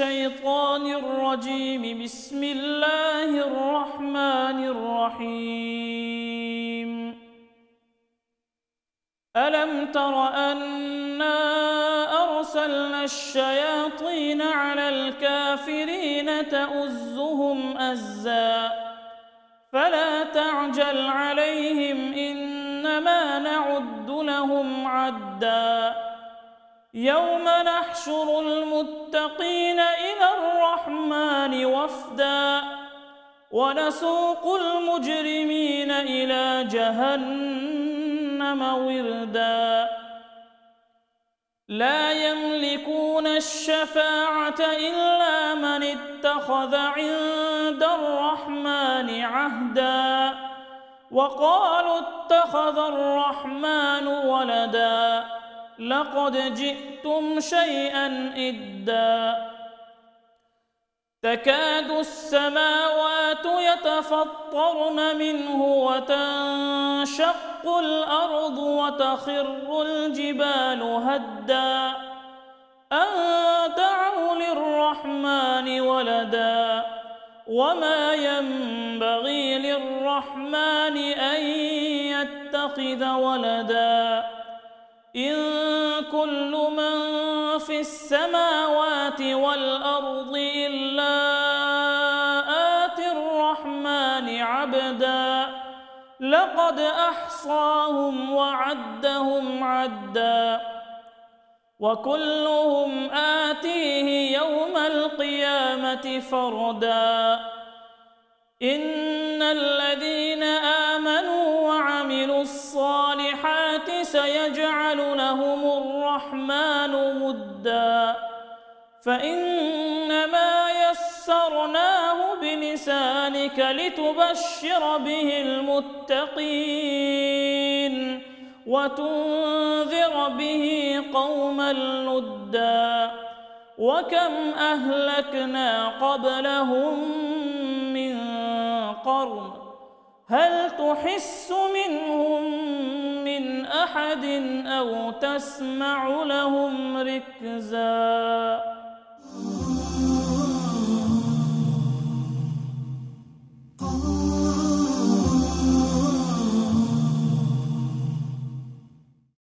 الشيطان الرجيم. بسم الله الرحمن الرحيم. ألم تر أنا أرسلنا الشياطين على الكافرين تؤزهم أزا فلا تعجل عليهم إنما نعد لهم عدا يوم نحشر المتقين إلى الرحمن وفدا ونسوق المجرمين إلى جهنم وردا لا يملكون الشفاعة إلا من اتخذ عند الرحمن عهدا وقالوا اتخذ الرحمن ولدا لقد جئتم شيئا إدا تكاد السماوات يتفطرن منه وتنشق الأرض وتخر الجبال هدا أن دعوا للرحمن ولدا وما ينبغي للرحمن أن يتخذ ولدا إن كل من في السماوات والأرض إلا آتي الرحمن عبدا لقد أحصاهم وعدهم عدا وكلهم آتيه يوم القيامة فردا إن الذين آمنوا وعملوا الصالحات سيجعل لهم الرحمن ودا فإنما يسرناه بلسانك لتبشر به المتقين وتنذر به قوما لدا وكم أهلكنا قبلهم من قرن هل تحس منهم من أحد أو تسمع لهم ركزا Oh